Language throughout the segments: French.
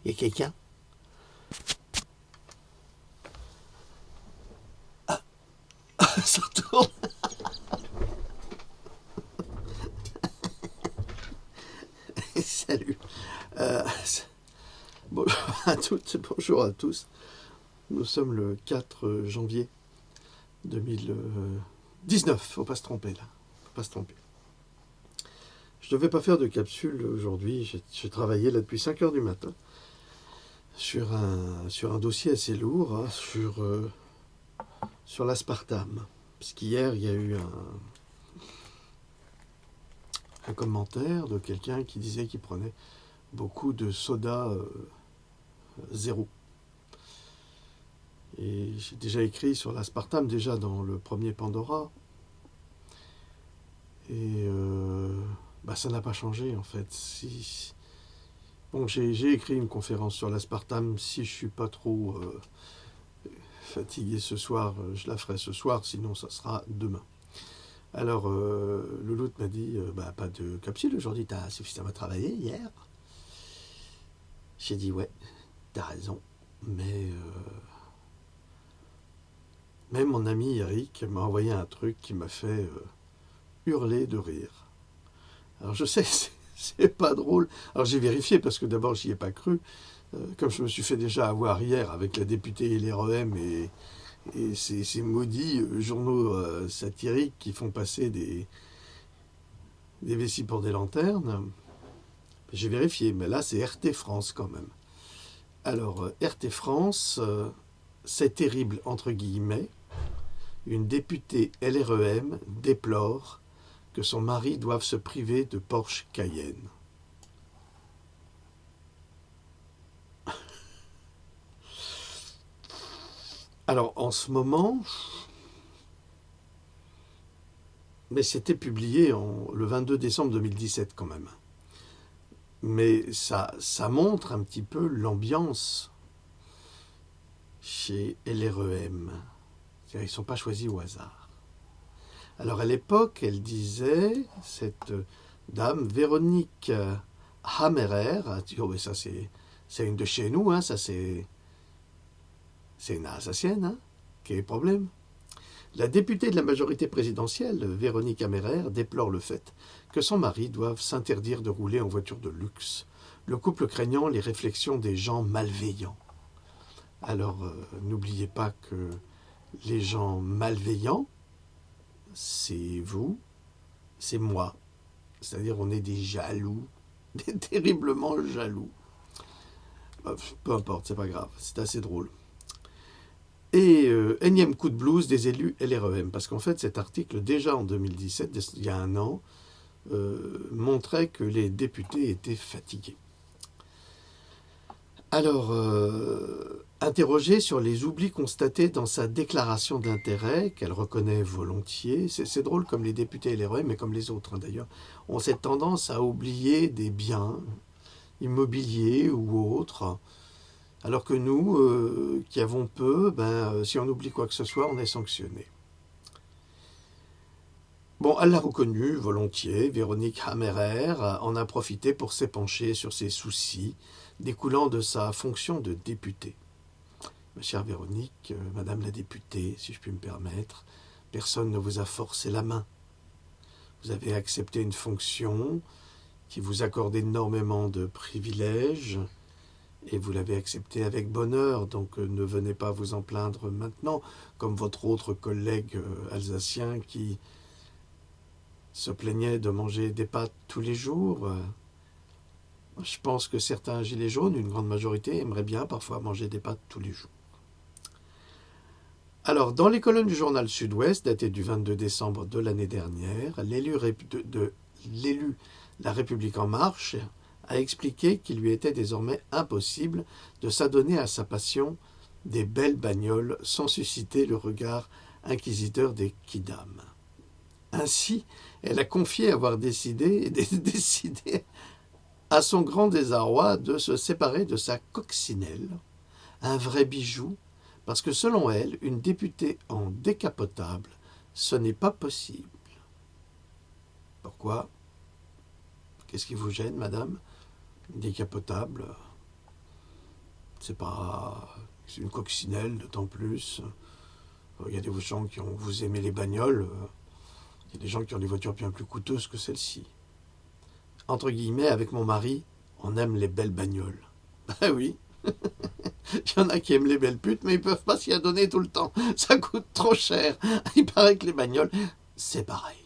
Il y a quelqu'un? Ça tourne. Salut. Euh, bonjour à toutes, bonjour à tous. Nous sommes le 4 janvier 2019. Faut pas se tromper là. Faut pas se tromper. Je ne devais pas faire de capsule aujourd'hui. J'ai travaillé là depuis 5 heures du matin sur un dossier assez lourd, hein, sur l'aspartame. Parce qu'hier, il y a eu un commentaire de quelqu'un qui disait qu'il prenait beaucoup de soda zéro. Et j'ai déjà écrit sur l'aspartame, déjà dans le premier Pandora. Et ça n'a pas changé en fait. Bon, j'ai écrit une conférence sur l'aspartame. Si je suis pas trop fatigué ce soir, je la ferai ce soir, sinon ça sera demain. Alors, Louloute m'a dit, pas de capsule aujourd'hui, t'as suffisamment travaillé hier. J'ai dit, ouais, t'as raison, mais même mon ami Eric m'a envoyé un truc qui m'a fait hurler de rire. Alors je sais, c'est pas drôle. Alors j'ai vérifié parce que d'abord j'y ai pas cru. Comme je me suis fait déjà avoir hier avec la députée LREM et ces maudits journaux satiriques qui font passer des vessies pour des lanternes. J'ai vérifié, mais là c'est RT France quand même. Alors RT France, c'est terrible entre guillemets. Une députée LREM déplore que son mari doive se priver de Porsche Cayenne. Alors en ce moment, mais c'était publié le 22 décembre 2017 quand même. Mais ça montre un petit peu l'ambiance chez LREM. Ils ne sont pas choisis au hasard. Alors à l'époque, elle disait, cette dame, Véronique Hammerer, oh, mais ça c'est une de chez nous, hein, ça c'est une Alsacienne, hein, quel est le problème? La députée de la majorité présidentielle, Véronique Hammerer, déplore le fait que son mari doive s'interdire de rouler en voiture de luxe, le couple craignant les réflexions des gens malveillants. Alors, n'oubliez pas que les gens malveillants, c'est vous, c'est moi. C'est-à-dire, on est des jaloux, des terriblement jaloux. Peu importe, c'est pas grave, c'est assez drôle. Et énième coup de blues des élus LREM, parce qu'en fait cet article, déjà en 2017, il y a un an, montrait que les députés étaient fatigués. Alors, interrogée sur les oublis constatés dans sa déclaration d'intérêt, qu'elle reconnaît volontiers, c'est drôle comme les députés LREM, mais comme les autres d'ailleurs, ont cette tendance à oublier des biens immobiliers ou autres, alors que nous, qui avons peu, si on oublie quoi que ce soit, on est sanctionné. Bon, elle l'a reconnu volontiers, Véronique Hammerer en a profité pour s'épancher sur ses soucis découlant de sa fonction de députée. Ma chère Véronique, Madame la députée, si je puis me permettre, personne ne vous a forcé la main. Vous avez accepté une fonction qui vous accorde énormément de privilèges, et vous l'avez accepté avec bonheur, donc ne venez pas vous en plaindre maintenant, comme votre autre collègue alsacien qui se plaignait de manger des pâtes tous les jours. Je pense que certains gilets jaunes, une grande majorité, aimeraient bien parfois manger des pâtes tous les jours. Alors, dans les colonnes du journal Sud-Ouest, daté du 22 décembre de l'année dernière, l'élu La République En Marche a expliqué qu'il lui était désormais impossible de s'adonner à sa passion des belles bagnoles sans susciter le regard inquisiteur des quidams. Ainsi, elle a confié avoir décidé à son grand désarroi de se séparer de sa coccinelle, un vrai bijou, parce que selon elle, une députée en décapotable, ce n'est pas possible. Pourquoi? Qu'est-ce qui vous gêne, madame? Décapotable? C'est une coccinelle, d'autant plus. Il y a des gens vous aimez les bagnoles. Il y a des gens qui ont des voitures bien plus coûteuses que celle-ci. Entre guillemets, avec mon mari, on aime les belles bagnoles. Ben oui. Il y en a qui aiment les belles putes, mais ils ne peuvent pas s'y adonner tout le temps. Ça coûte trop cher. Il paraît que les bagnoles, c'est pareil.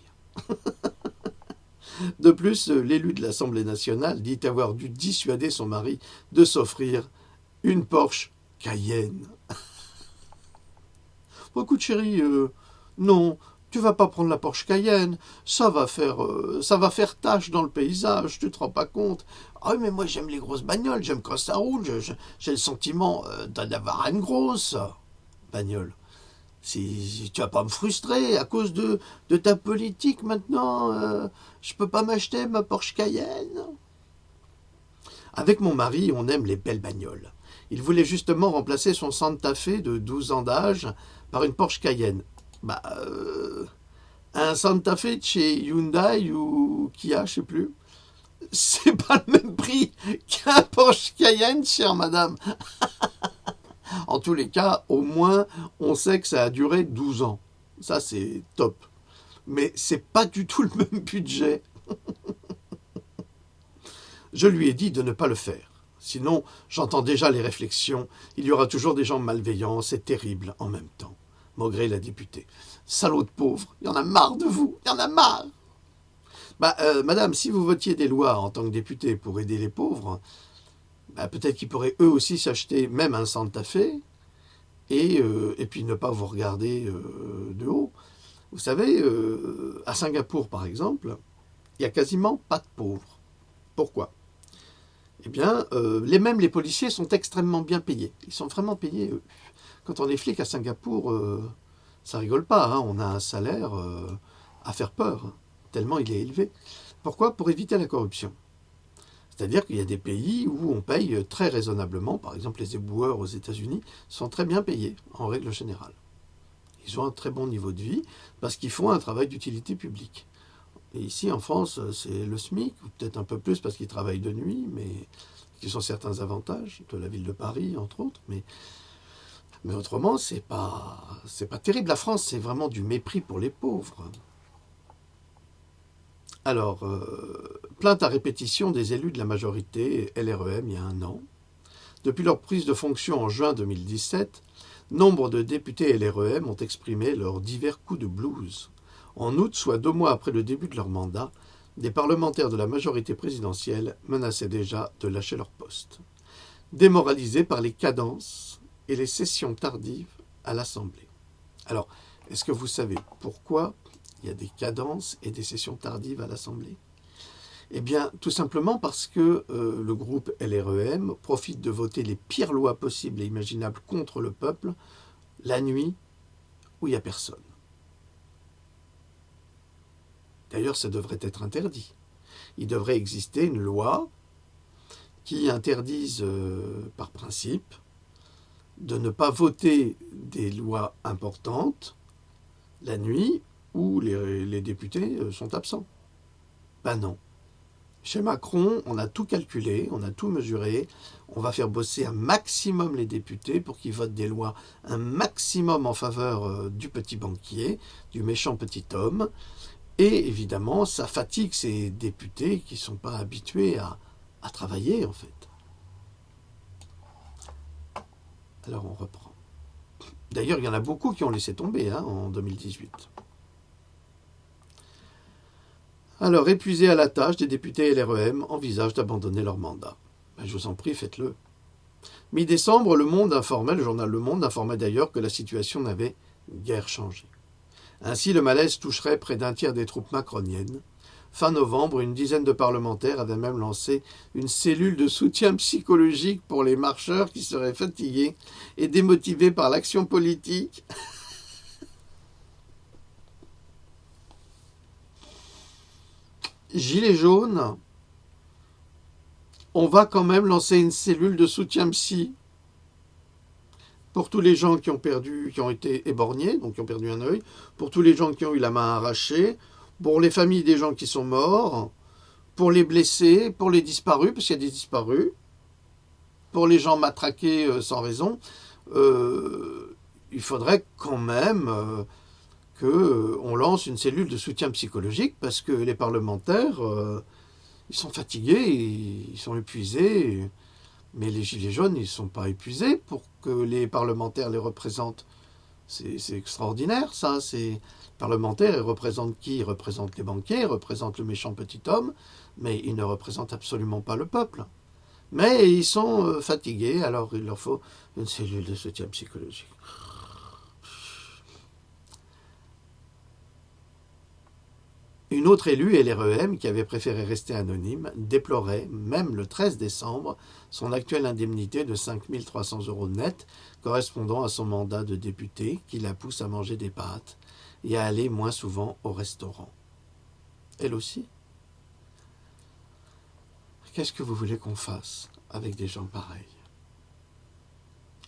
De plus, l'élu de l'Assemblée nationale dit avoir dû dissuader son mari de s'offrir une Porsche Cayenne. Écoute chérie, non, tu vas pas prendre la Porsche Cayenne, ça va faire tache dans le paysage, tu te rends pas compte. Ah oui, mais moi j'aime les grosses bagnoles, j'aime quand ça roule, j'ai le sentiment d'avoir une grosse bagnole. Si tu vas pas me frustrer à cause de ta politique maintenant, je peux pas m'acheter ma Porsche Cayenne. Avec mon mari, on aime les belles bagnoles. Il voulait justement remplacer son Santa Fe de 12 ans d'âge par une Porsche Cayenne. Un Santa Fe de chez Hyundai ou Kia, je sais plus, c'est pas le même prix qu'un Porsche Cayenne, chère madame. En tous les cas, au moins, on sait que ça a duré 12 ans. Ça, c'est top. Mais c'est pas du tout le même budget. Je lui ai dit de ne pas le faire. Sinon, j'entends déjà les réflexions. Il y aura toujours des gens malveillants, c'est terrible en même temps. Maugré la députée. Salaud de pauvre, il y en a marre de vous, il y en a marre. Madame, si vous votiez des lois en tant que député pour aider les pauvres, peut-être qu'ils pourraient eux aussi s'acheter même un Santa Fe et puis ne pas vous regarder de haut. Vous savez, à Singapour par exemple, il n'y a quasiment pas de pauvres. Pourquoi ? Eh bien, même les policiers sont extrêmement bien payés. Ils sont vraiment payés. Quand on est flic à Singapour, ça rigole pas. Hein. On a un salaire à faire peur, hein, tellement il est élevé. Pourquoi ? Pour éviter la corruption. C'est-à-dire qu'il y a des pays où on paye très raisonnablement. Par exemple, les éboueurs aux États-Unis sont très bien payés, en règle générale. Ils ont un très bon niveau de vie parce qu'ils font un travail d'utilité publique. Et ici, en France, c'est le SMIC, ou peut-être un peu plus parce qu'ils travaillent de nuit, mais qui sont certains avantages de la ville de Paris, entre autres. Mais autrement, c'est pas terrible. La France, c'est vraiment du mépris pour les pauvres. Alors, plainte à répétition des élus de la majorité LREM il y a un an. Depuis leur prise de fonction en juin 2017, nombre de députés LREM ont exprimé leurs divers coups de blues. En août, soit 2 mois après le début de leur mandat, des parlementaires de la majorité présidentielle menaçaient déjà de lâcher leur poste, démoralisés par les cadences et les sessions tardives à l'Assemblée. Alors, est-ce que vous savez pourquoi il y a des cadences et des sessions tardives à l'Assemblée ? Eh bien, tout simplement parce que le groupe LREM profite de voter les pires lois possibles et imaginables contre le peuple la nuit où il n'y a personne. D'ailleurs, ça devrait être interdit. Il devrait exister une loi qui interdise par principe de ne pas voter des lois importantes la nuit où les députés sont absents. Ben non. Chez Macron, on a tout calculé, on a tout mesuré. On va faire bosser un maximum les députés pour qu'ils votent des lois un maximum en faveur du petit banquier, du méchant petit homme. Et évidemment, ça fatigue ces députés qui ne sont pas habitués à travailler, en fait. Alors, on reprend. D'ailleurs, il y en a beaucoup qui ont laissé tomber en 2018. Alors, épuisés à la tâche, des députés LREM envisagent d'abandonner leur mandat. Je vous en prie, faites-le. Mi-décembre, le journal Le Monde informait d'ailleurs que la situation n'avait guère changé. Ainsi, le malaise toucherait près d'un tiers des troupes macroniennes. Fin novembre, une dizaine de parlementaires avaient même lancé une cellule de soutien psychologique pour les marcheurs qui seraient fatigués et démotivés par l'action politique. Gilets jaunes, on va quand même lancer une cellule de soutien psy pour tous les gens qui ont été éborgnés, donc qui ont perdu un œil, pour tous les gens qui ont eu la main arrachée, pour les familles des gens qui sont morts, pour les blessés, pour les disparus, parce qu'il y a des disparus. pour les gens matraqués sans raison, il faudrait quand même qu'on lance une cellule de soutien psychologique parce que les parlementaires, ils sont fatigués, ils sont épuisés, mais les gilets jaunes, ils ne sont pas épuisés pour que les parlementaires les représentent. C'est extraordinaire, ça. Les parlementaires, ils représentent qui? Ils représentent les banquiers, ils représentent le méchant petit homme, mais ils ne représentent absolument pas le peuple. Mais ils sont fatigués, alors il leur faut une cellule de soutien psychologique. Une autre élue, LREM, qui avait préféré rester anonyme, déplorait, même le 13 décembre, son actuelle indemnité de 5 300 € net, correspondant à son mandat de députée, qui la pousse à manger des pâtes et à aller moins souvent au restaurant. Elle aussi. Qu'est-ce que vous voulez qu'on fasse avec des gens pareils?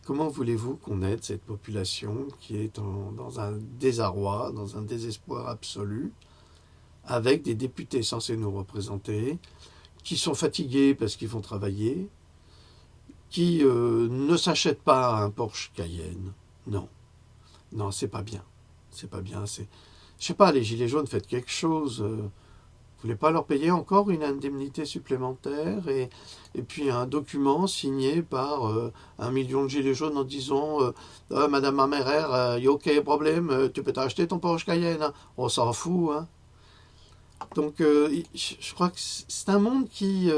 Comment voulez-vous qu'on aide cette population qui est dans un désarroi, dans un désespoir absolu, avec des députés censés nous représenter, qui sont fatigués parce qu'ils vont travailler, qui ne s'achètent pas un Porsche Cayenne? Non, non, c'est pas bien. C'est pas bien. Je sais pas, les gilets jaunes, faites quelque chose. Vous voulez pas leur payer encore une indemnité supplémentaire et puis un document signé par 1 million de gilets jaunes en disant Madame Mammerer, you OK, problème, tu peux t'acheter ton Porsche Cayenne, hein. On s'en fout, hein. Donc, je crois que c'est un monde qui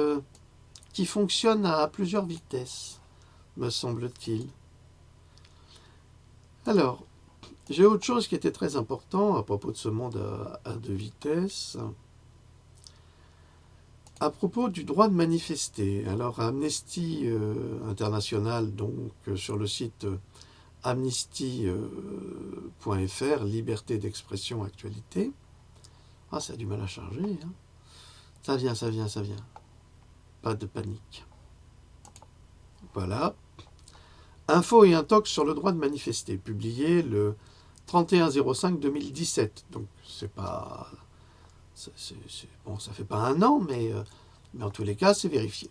fonctionne à plusieurs vitesses, me semble-t-il. Alors, j'ai autre chose qui était très important à propos de ce monde à deux vitesses. À propos du droit de manifester. Alors, Amnesty International, donc sur le site amnesty.fr, liberté d'expression, actualité. Ah, ça a du mal à charger, hein. Ça vient. Pas de panique. Voilà. Info et intox sur le droit de manifester, publié le 31/05/2017. Donc, c'est pas... bon, ça fait pas un an, mais en tous les cas, c'est vérifié.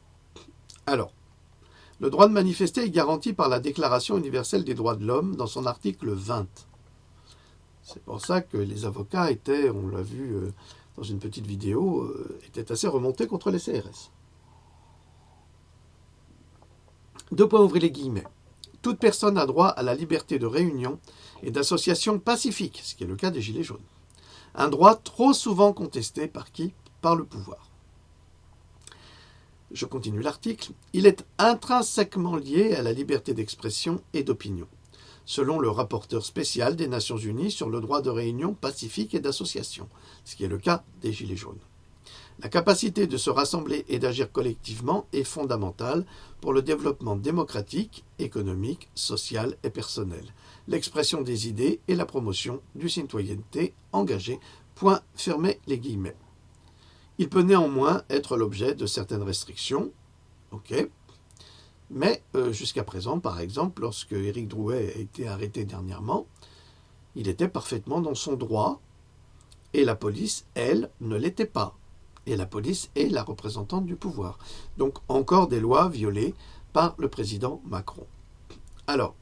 Alors, le droit de manifester est garanti par la Déclaration universelle des droits de l'homme dans son article 20. C'est pour ça que les avocats étaient, on l'a vu dans une petite vidéo, étaient assez remontés contre les CRS. Deux points, ouvrez les guillemets. Toute personne a droit à la liberté de réunion et d'association pacifique, ce qui est le cas des Gilets jaunes. Un droit trop souvent contesté par qui? Par le pouvoir. Je continue l'article. Il est intrinsèquement lié à la liberté d'expression et d'opinion, selon le rapporteur spécial des Nations Unies sur le droit de réunion pacifique et d'association, ce qui est le cas des Gilets jaunes. La capacité de se rassembler et d'agir collectivement est fondamentale pour le développement démocratique, économique, social et personnel, l'expression des idées et la promotion d'une citoyenneté engagée. Point, fermez les guillemets. Il peut néanmoins être l'objet de certaines restrictions, ok, mais jusqu'à présent, par exemple, lorsque Éric Drouet a été arrêté dernièrement, il était parfaitement dans son droit et la police, elle, ne l'était pas. Et la police est la représentante du pouvoir. Donc encore des lois violées par le président Macron. Alors,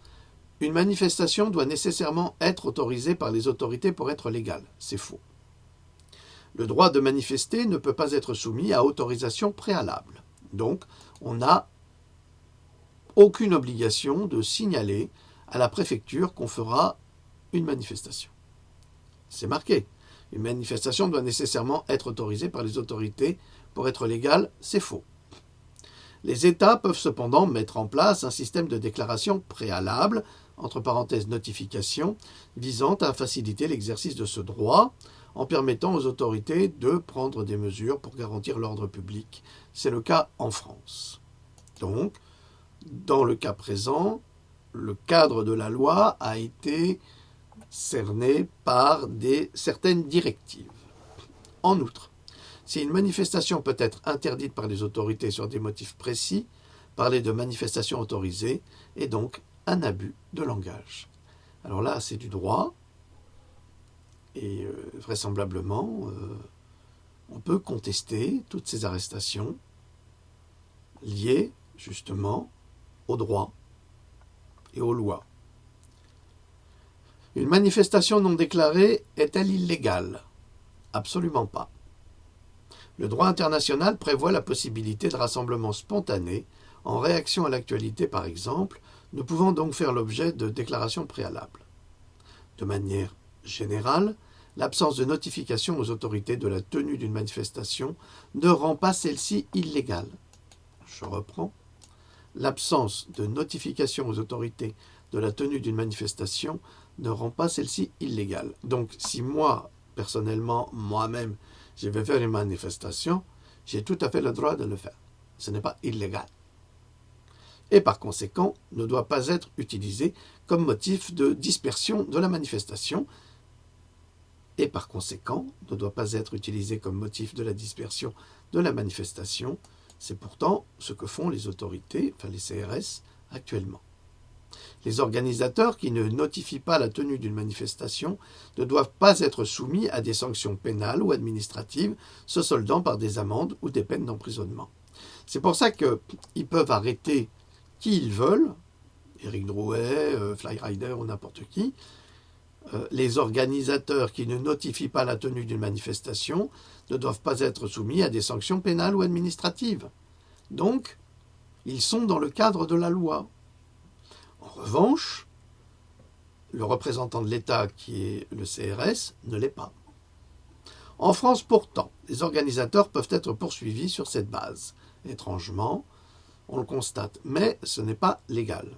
une manifestation doit nécessairement être autorisée par les autorités pour être légale. C'est faux. Le droit de manifester ne peut pas être soumis à autorisation préalable. Donc, on n'a aucune obligation de signaler à la préfecture qu'on fera une manifestation. C'est marqué. Une manifestation doit nécessairement être autorisée par les autorités pour être légale, c'est faux. Les États peuvent cependant mettre en place un système de déclaration préalable, entre parenthèses notification, visant à faciliter l'exercice de ce droit en permettant aux autorités de prendre des mesures pour garantir l'ordre public. C'est le cas en France. Donc, dans le cas présent, le cadre de la loi a été cerné par certaines directives. En outre, si une manifestation peut être interdite par les autorités sur des motifs précis, parler de manifestation autorisée est donc un abus de langage. Alors là, c'est du droit, et vraisemblablement, on peut contester toutes ces arrestations liées, justement, au droit et aux lois. Une manifestation non déclarée est-elle illégale? Absolument pas. Le droit international prévoit la possibilité de rassemblements spontanés en réaction à l'actualité par exemple, ne pouvant donc faire l'objet de déclarations préalables. De manière générale, l'absence de notification aux autorités de la tenue d'une manifestation ne rend pas celle-ci illégale. Je reprends. L'absence de notification aux autorités de la tenue d'une manifestation ne rend pas celle-ci illégale. Donc si moi, personnellement, moi-même, je vais faire une manifestation, j'ai tout à fait le droit de le faire. Ce n'est pas illégal. Et par conséquent, ne doit pas être utilisé comme motif de dispersion de la manifestation. Et par conséquent, ne doit pas être utilisé comme motif de la dispersion de la manifestation. C'est pourtant ce que font les autorités, enfin les CRS, actuellement. Les organisateurs qui ne notifient pas la tenue d'une manifestation ne doivent pas être soumis à des sanctions pénales ou administratives, se soldant par des amendes ou des peines d'emprisonnement. C'est pour ça qu'ils peuvent arrêter qui ils veulent, Éric Drouet, Flyrider ou n'importe qui. Les organisateurs qui ne notifient pas la tenue d'une manifestation ne doivent pas être soumis à des sanctions pénales ou administratives. Donc, ils sont dans le cadre de la loi. En revanche, le représentant de l'État, qui est le CRS, ne l'est pas. En France, pourtant, les organisateurs peuvent être poursuivis sur cette base. Étrangement, on le constate, mais ce n'est pas légal.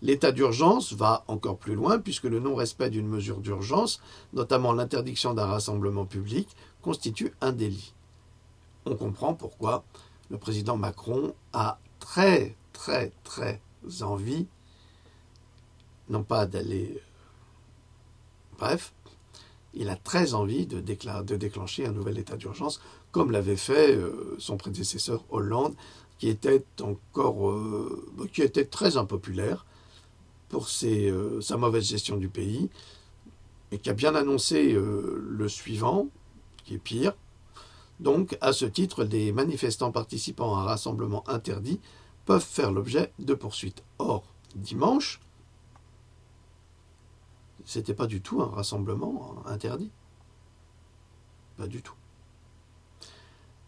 L'état d'urgence va encore plus loin puisque le non-respect d'une mesure d'urgence, notamment l'interdiction d'un rassemblement public, constitue un délit. On comprend pourquoi le président Macron a très envie, non pas d'aller... Bref, il a très envie de déclencher un nouvel état d'urgence, comme l'avait fait son prédécesseur Hollande, qui était très impopulaire pour sa mauvaise gestion du pays, et qui a bien annoncé le suivant, qui est pire. Donc, à ce titre, les manifestants participant à un rassemblement interdit peuvent faire l'objet de poursuites. Or, dimanche, c'était pas du tout un rassemblement interdit. Pas du tout.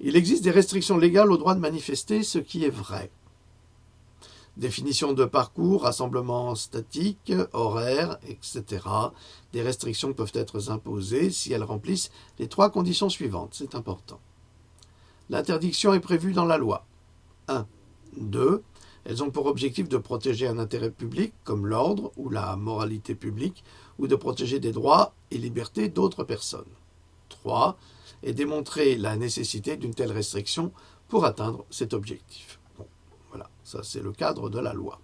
Il existe des restrictions légales au droit de manifester, ce qui est vrai. Définition de parcours, rassemblement statique, horaire, etc. Des restrictions peuvent être imposées si elles remplissent les 3 conditions suivantes. C'est important. L'interdiction est prévue dans la loi. 1. 2. Elles ont pour objectif de protéger un intérêt public, comme l'ordre ou la moralité publique, ou de protéger des droits et libertés d'autres personnes. 3. Et démontrer la nécessité d'une telle restriction pour atteindre cet objectif. Bon, voilà, ça c'est le cadre de la loi.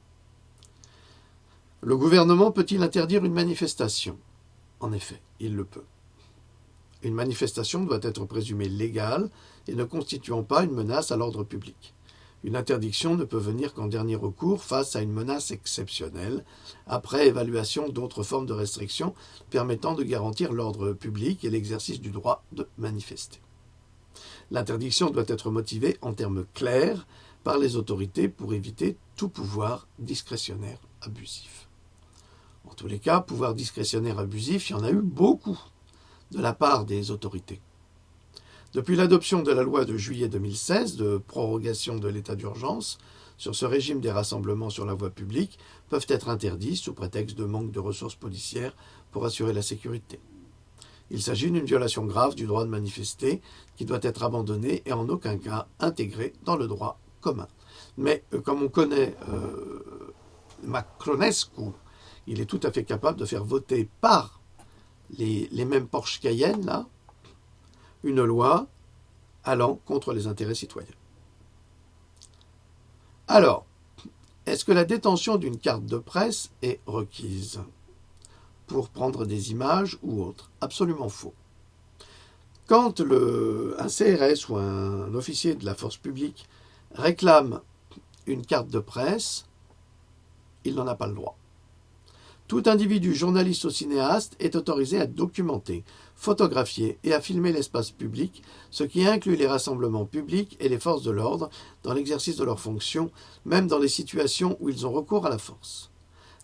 Le gouvernement peut-il interdire une manifestation? En effet, il le peut. Une manifestation doit être présumée légale et ne constituant pas une menace à l'ordre public. Une interdiction ne peut venir qu'en dernier recours face à une menace exceptionnelle, après évaluation d'autres formes de restrictions permettant de garantir l'ordre public et l'exercice du droit de manifester. L'interdiction doit être motivée en termes clairs par les autorités pour éviter tout pouvoir discrétionnaire abusif. En tous les cas, pouvoir discrétionnaire abusif, il y en a eu beaucoup de la part des autorités. Depuis l'adoption de la loi de juillet 2016 de prorogation de l'état d'urgence, sur ce régime des rassemblements sur la voie publique peuvent être interdits sous prétexte de manque de ressources policières pour assurer la sécurité. Il s'agit d'une violation grave du droit de manifester qui doit être abandonnée et en aucun cas intégrée dans le droit commun. Mais comme on connaît Macronescu, il est tout à fait capable de faire voter par les mêmes Porsche Cayenne, là, une loi allant contre les intérêts citoyens. Alors, est-ce que la détention d'une carte de presse est requise pour prendre des images ou autre? Absolument faux. Quand un CRS ou un officier de la force publique réclame une carte de presse, il n'en a pas le droit. Tout individu, journaliste ou cinéaste, est autorisé à documenter, photographier et à filmer l'espace public, ce qui inclut les rassemblements publics et les forces de l'ordre dans l'exercice de leurs fonctions, même dans les situations où ils ont recours à la force.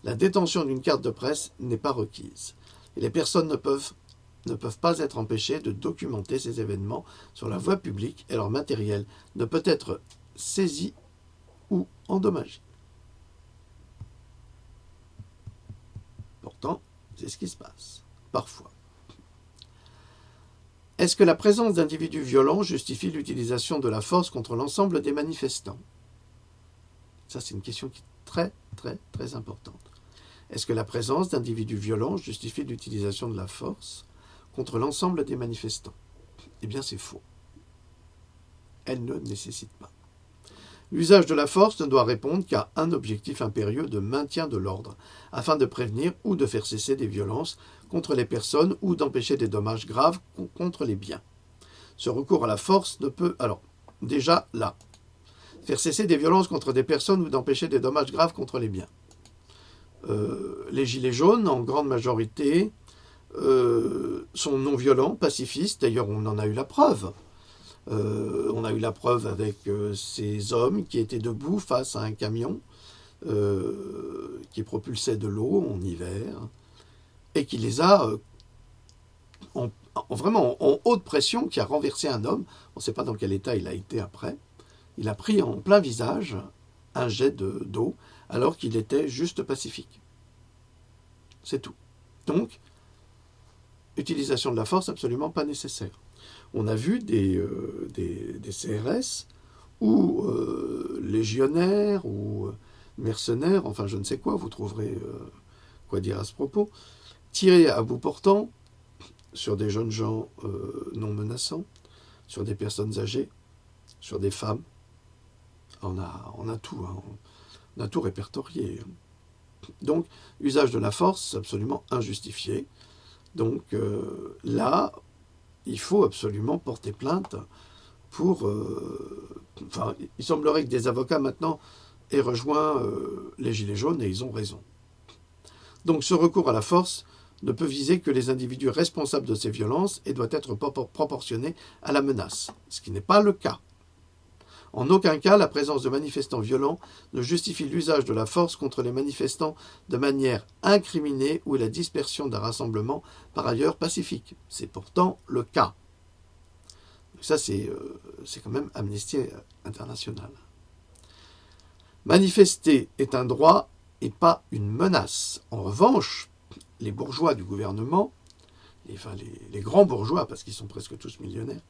La détention d'une carte de presse n'est pas requise, et les personnes ne peuvent pas être empêchées de documenter ces événements sur la voie publique et leur matériel ne peut être saisi ou endommagé. Pourtant, c'est ce qui se passe, parfois. Est-ce que la présence d'individus violents justifie l'utilisation de la force contre l'ensemble des manifestants? Ça, c'est une question qui est très, très, très importante. Est-ce que la présence d'individus violents justifie l'utilisation de la force contre l'ensemble des manifestants? Eh bien, c'est faux. Elle ne nécessite pas. L'usage de la force ne doit répondre qu'à un objectif impérieux de maintien de l'ordre, afin de prévenir ou de faire cesser des violences contre les personnes ou d'empêcher des dommages graves contre les biens. Ce recours à la force ne peut, alors, déjà là, faire cesser des violences contre des personnes ou d'empêcher des dommages graves contre les biens. Les gilets jaunes, en grande majorité, sont non violents, pacifistes, d'ailleurs on en a eu la preuve. On a eu la preuve avec ces hommes qui étaient debout face à un camion qui propulsait de l'eau en hiver et qui les a vraiment en haute pression, qui a renversé un homme. On ne sait pas dans quel état il a été après. Il a pris en plein visage un jet d'eau alors qu'il était juste pacifique. C'est tout. Donc, utilisation de la force absolument pas nécessaire. On a vu des CRS ou légionnaires ou mercenaires, enfin je ne sais quoi, vous trouverez quoi dire à ce propos, tirer à bout portant sur des jeunes gens non menaçants, sur des personnes âgées, sur des femmes. On a tout, hein, on a tout répertorié. Donc, usage de la force absolument injustifié. Donc là, il faut absolument porter plainte pour... enfin, il semblerait que des avocats maintenant aient rejoint les Gilets jaunes et ils ont raison. Donc ce recours à la force ne peut viser que les individus responsables de ces violences et doit être proportionné à la menace, ce qui n'est pas le cas. En aucun cas, la présence de manifestants violents ne justifie l'usage de la force contre les manifestants de manière incriminée ou la dispersion d'un rassemblement par ailleurs pacifique. C'est pourtant le cas. Ça, c'est quand même Amnesty International. Manifester est un droit et pas une menace. En revanche, les bourgeois du gouvernement, les grands bourgeois, parce qu'ils sont presque tous millionnaires,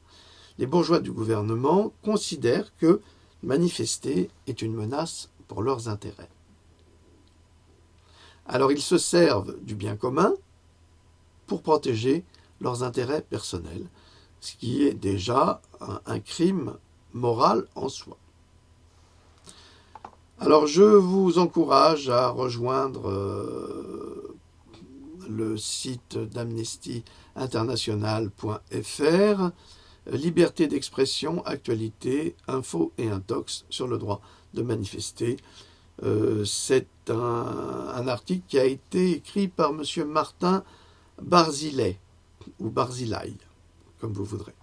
les bourgeois du gouvernement considèrent que manifester est une menace pour leurs intérêts. Alors ils se servent du bien commun pour protéger leurs intérêts personnels, ce qui est déjà un crime moral en soi. Alors je vous encourage à rejoindre le site d'amnestyinternational.fr, liberté d'expression, actualité, info et intox sur le droit de manifester. C'est un article qui a été écrit par M. Martin Barzilay, ou Barzilay, comme vous voudrez.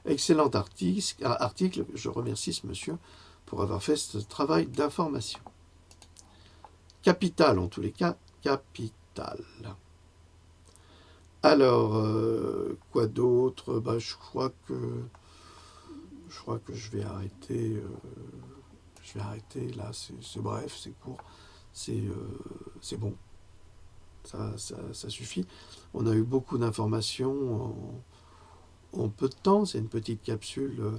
Excellent article, je remercie ce monsieur pour avoir fait ce travail d'information. Capital, en tous les cas, capital. Alors, quoi d'autre? Je crois que je vais arrêter. Là, c'est bref, c'est court, c'est bon. Ça suffit. On a eu beaucoup d'informations en peu de temps. C'est une petite capsule,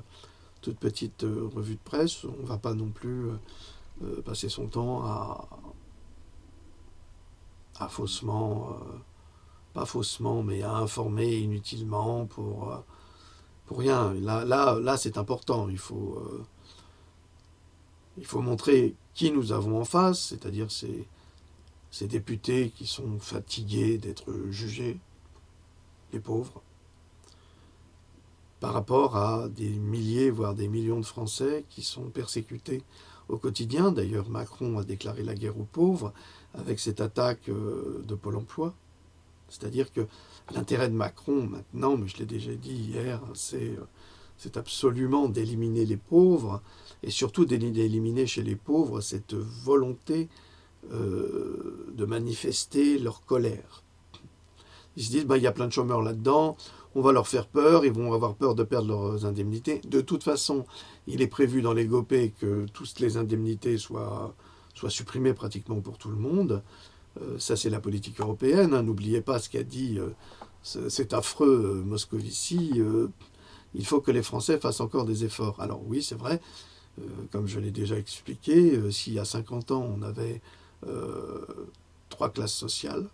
toute petite revue de presse. On ne va pas non plus passer son temps à faussement... pas faussement, mais à informer inutilement pour rien. Là, c'est important. Il faut montrer qui nous avons en face, c'est-à-dire ces députés qui sont fatigués d'être jugés, les pauvres, par rapport à des milliers, voire des millions de Français qui sont persécutés au quotidien. D'ailleurs, Macron a déclaré la guerre aux pauvres avec cette attaque de Pôle emploi. C'est-à-dire que l'intérêt de Macron maintenant, mais je l'ai déjà dit hier, c'est absolument d'éliminer les pauvres, et surtout d'éliminer chez les pauvres cette volonté de manifester leur colère. Ils se disent, il y a plein de chômeurs là-dedans, on va leur faire peur, ils vont avoir peur de perdre leurs indemnités. De toute façon, il est prévu dans les GOPÉ que toutes les indemnités soient supprimées pratiquement pour tout le monde. Ça, c'est la politique européenne. N'oubliez pas ce qu'a dit cet affreux Moscovici. Il faut que les Français fassent encore des efforts. Alors oui, c'est vrai, comme je l'ai déjà expliqué, s'il y a 50 ans, on avait 3 classes sociales,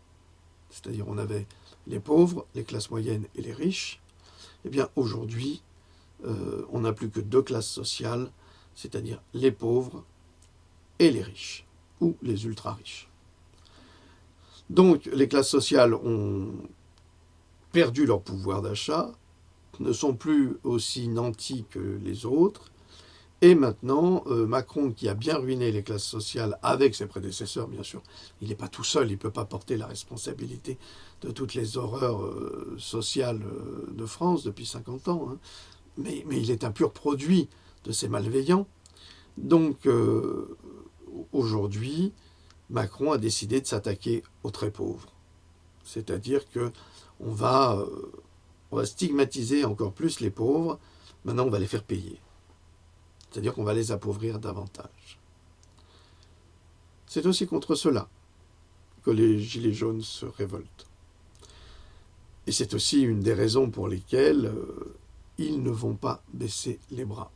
c'est-à-dire on avait les pauvres, les classes moyennes et les riches, eh bien aujourd'hui, on n'a plus que 2 classes sociales, c'est-à-dire les pauvres et les riches, ou les ultra-riches. Donc les classes sociales ont perdu leur pouvoir d'achat, ne sont plus aussi nantis que les autres, et maintenant, Macron, qui a bien ruiné les classes sociales avec ses prédécesseurs, bien sûr, il n'est pas tout seul, il ne peut pas porter la responsabilité de toutes les horreurs sociales de France depuis 50 ans, hein. Mais il est un pur produit de ces malveillants. Donc, aujourd'hui, Macron a décidé de s'attaquer aux très pauvres. C'est-à-dire qu'on va stigmatiser encore plus les pauvres, maintenant on va les faire payer. C'est-à-dire qu'on va les appauvrir davantage. C'est aussi contre cela que les Gilets jaunes se révoltent. Et c'est aussi une des raisons pour lesquelles ils ne vont pas baisser les bras.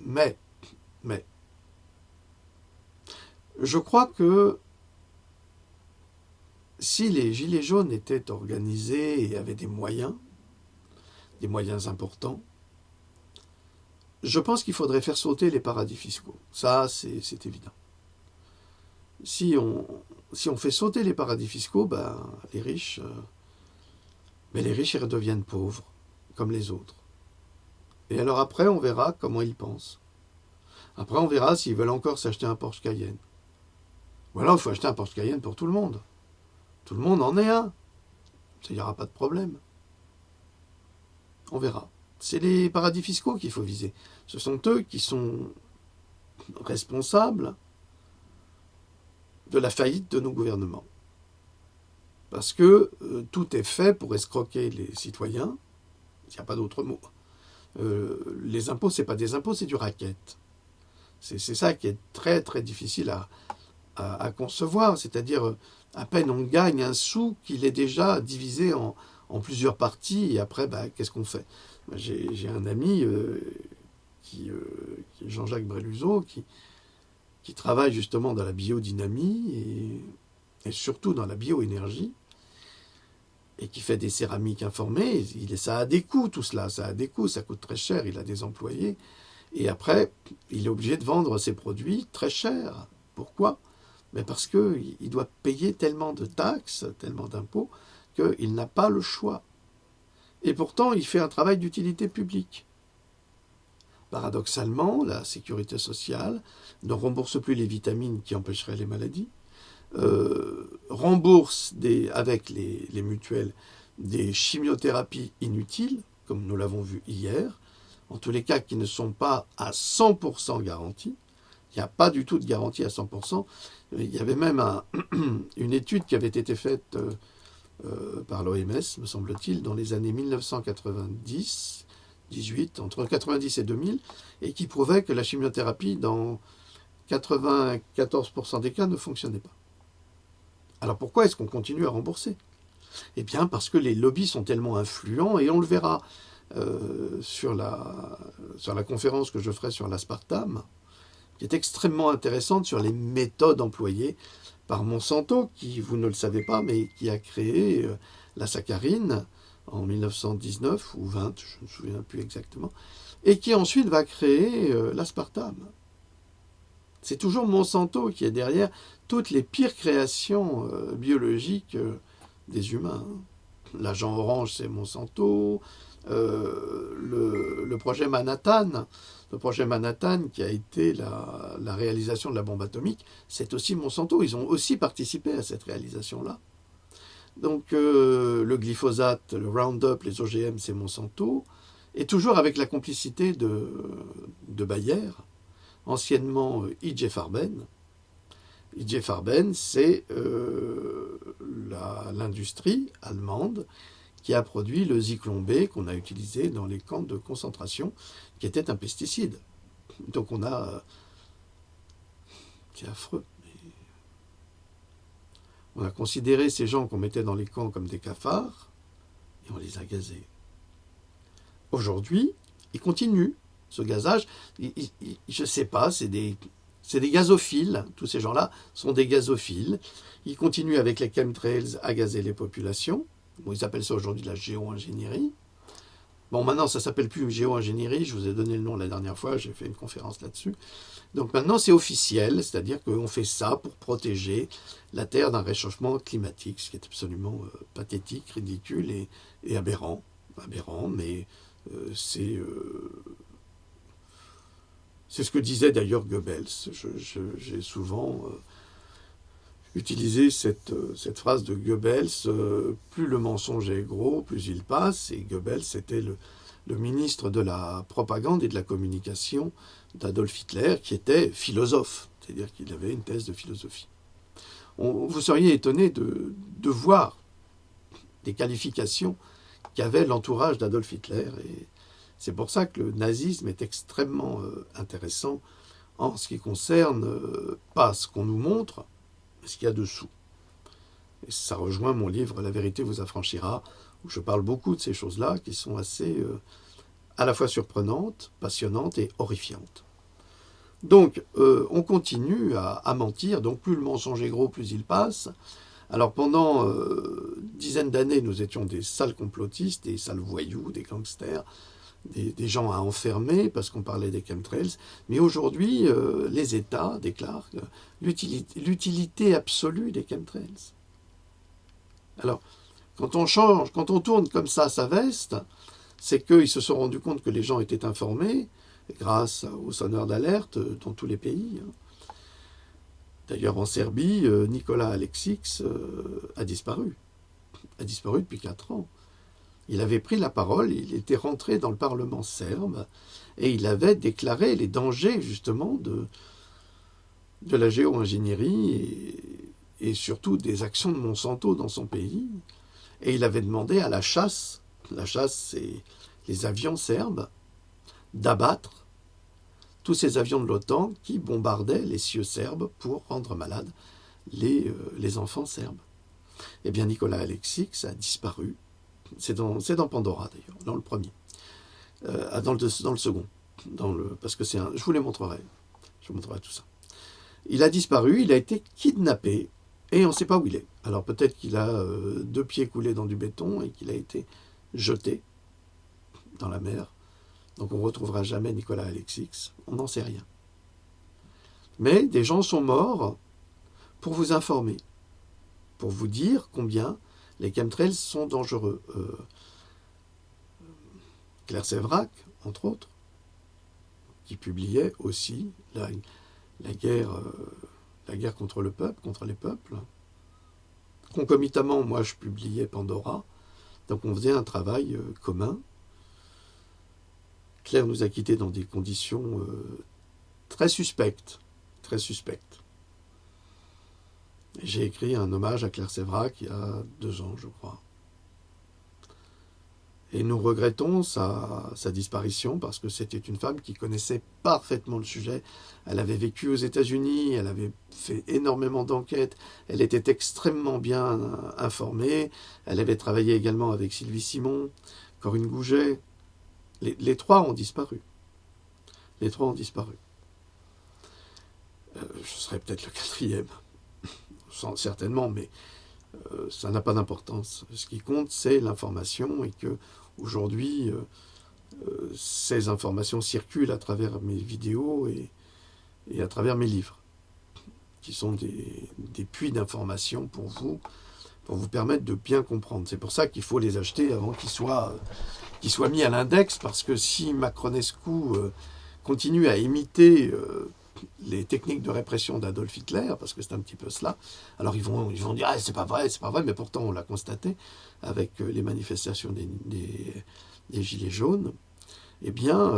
Mais, je crois que si les Gilets jaunes étaient organisés et avaient des moyens importants, je pense qu'il faudrait faire sauter les paradis fiscaux. Ça, c'est évident. Si on fait sauter les paradis fiscaux, les riches, ils redeviennent pauvres, comme les autres. Et alors après, on verra comment ils pensent. Après, on verra s'ils veulent encore s'acheter un Porsche Cayenne. Ou alors, il faut acheter un Porsche Cayenne pour tout le monde. Tout le monde en est un. Il n'y aura pas de problème. On verra. C'est les paradis fiscaux qu'il faut viser. Ce sont eux qui sont responsables de la faillite de nos gouvernements. Parce que tout est fait pour escroquer les citoyens. Il n'y a pas d'autre mot. Les impôts, ce n'est pas des impôts, c'est du racket. C'est ça qui est très très difficile à concevoir. C'est-à-dire, à peine on gagne un sou qu'il est déjà divisé en plusieurs parties. Et après, qu'est-ce qu'on fait? J'ai un ami qui est Jean-Jacques Bréluseau, qui travaille justement dans la biodynamie et surtout dans la bioénergie, et qui fait des céramiques informées. Ça a des coûts, tout cela, ça a des coûts, ça coûte très cher, il a des employés, et après, il est obligé de vendre ses produits très cher. Pourquoi? Mais parce qu'il doit payer tellement de taxes, tellement d'impôts, qu'il n'a pas le choix. Et pourtant, il fait un travail d'utilité publique. Paradoxalement, la sécurité sociale ne rembourse plus les vitamines qui empêcheraient les maladies, rembourse avec les mutuelles des chimiothérapies inutiles, comme nous l'avons vu hier, en tous les cas qui ne sont pas à 100% garanties. Il n'y a pas du tout de garantie à 100%. Il y avait même une étude qui avait été faite par l'OMS, me semble-t-il, dans les années 1990, 18, entre 90 et 2000, et qui prouvait que la chimiothérapie, dans 94% des cas, ne fonctionnait pas. Alors pourquoi est-ce qu'on continue à rembourser? Eh bien parce que les lobbies sont tellement influents, et on le verra sur la conférence que je ferai sur l'aspartame, qui est extrêmement intéressante sur les méthodes employées par Monsanto, qui, vous ne le savez pas, mais qui a créé la saccharine en 1919 ou 20, je ne me souviens plus exactement, et qui ensuite va créer l'aspartame. C'est toujours Monsanto qui est derrière toutes les pires créations biologiques des humains. L'agent orange, c'est Monsanto. Le projet Manhattan, qui a été la réalisation de la bombe atomique, c'est aussi Monsanto. Ils ont aussi participé à cette réalisation-là. Donc le glyphosate, le Roundup, les OGM, c'est Monsanto, et toujours avec la complicité de Bayer, anciennement IG Farben. IG Farben, c'est l'industrie allemande qui a produit le Zyklon B qu'on a utilisé dans les camps de concentration, qui était un pesticide. Donc on a... c'est affreux. On a considéré ces gens qu'on mettait dans les camps comme des cafards, et on les a gazés. Aujourd'hui, ils continuent ce gazage. Je ne sais pas, c'est des gazophiles. Tous ces gens-là sont des gazophiles. Ils continuent avec les chemtrails à gazer les populations. Bon, ils appellent ça aujourd'hui de la géo-ingénierie. Bon, maintenant, ça ne s'appelle plus géo-ingénierie. Je vous ai donné le nom la dernière fois. J'ai fait une conférence là-dessus. Donc maintenant, c'est officiel. C'est-à-dire qu'on fait ça pour protéger la Terre d'un réchauffement climatique, ce qui est absolument pathétique, ridicule et aberrant. Aberrant, mais c'est ce que disait d'ailleurs Goebbels. J'ai souvent utilisé cette phrase de Goebbels, plus le mensonge est gros, plus il passe. Et Goebbels, c'était le ministre de la propagande et de la communication d'Adolf Hitler, qui était philosophe, c'est-à-dire qu'il avait une thèse de philosophie. Vous seriez étonné de voir des qualifications qu'avait l'entourage d'Adolf Hitler. Et c'est pour ça que le nazisme est extrêmement intéressant en ce qui concerne pas ce qu'on nous montre, mais ce qu'il y a dessous. Et ça rejoint mon livre « La vérité vous affranchira », où je parle beaucoup de ces choses-là qui sont assez à la fois surprenantes, passionnantes et horrifiantes. Donc, on continue à mentir. Donc, plus le mensonge est gros, plus il passe. Alors, pendant dizaines d'années, nous étions des sales complotistes, des sales voyous, des gangsters, des gens à enfermer parce qu'on parlait des chemtrails. Mais aujourd'hui, les États déclarent l'utilité absolue des chemtrails. Alors, quand on tourne comme ça sa veste, c'est qu'ils se sont rendus compte que les gens étaient informés grâce aux sonneurs d'alerte dans tous les pays. D'ailleurs, en Serbie, Nikola Aleksić a disparu. A disparu depuis 4 ans. Il avait pris la parole, il était rentré dans le Parlement serbe et il avait déclaré les dangers, justement, de la géo-ingénierie et surtout des actions de Monsanto dans son pays. Et il avait demandé à la chasse, c'est les avions serbes, d'abattre tous ces avions de l'OTAN qui bombardaient les cieux serbes pour rendre malades les enfants serbes. Eh bien, Nikola Aleksić a disparu. C'est dans Pandora, d'ailleurs, dans le premier. Dans le second. Parce que je vous les montrerai. Je vous montrerai tout ça. Il a disparu, il a été kidnappé, et on ne sait pas où il est. Alors peut-être qu'il a 2 pieds coulés dans du béton et qu'il a été jeté dans la mer. Donc on ne retrouvera jamais Nikola Aleksić, on n'en sait rien. Mais des gens sont morts pour vous informer, pour vous dire combien les chemtrails sont dangereux. Claire Séverac, entre autres, qui publiait aussi la guerre contre le peuple, contre les peuples. Concomitamment, moi, je publiais Pandora. Donc on faisait un travail commun. Claire nous a quittés dans des conditions très suspectes. Très suspectes. J'ai écrit un hommage à Claire Séverac il y a 2 ans, je crois. Et nous regrettons sa disparition parce que c'était une femme qui connaissait parfaitement le sujet. Elle avait vécu aux États-Unis, elle avait fait énormément d'enquêtes, elle était extrêmement bien informée. Elle avait travaillé également avec Sylvie Simon, Corinne Gouget. Les 3 ont disparu. Les 3 ont disparu. Je serais peut-être le 4e. Certainement, mais ça n'a pas d'importance. Ce qui compte, c'est l'information et que aujourd'hui, ces informations circulent à travers mes vidéos et à travers mes livres, qui sont des puits d'informations pour vous permettre de bien comprendre. C'est pour ça qu'il faut les acheter avant qu'ils soient mis à l'index, parce que si Macronescu continue à imiter les techniques de répression d'Adolf Hitler, parce que c'est un petit peu cela. Alors ils vont dire ah, c'est pas vrai, mais pourtant on l'a constaté avec les manifestations des Gilets jaunes. Eh bien,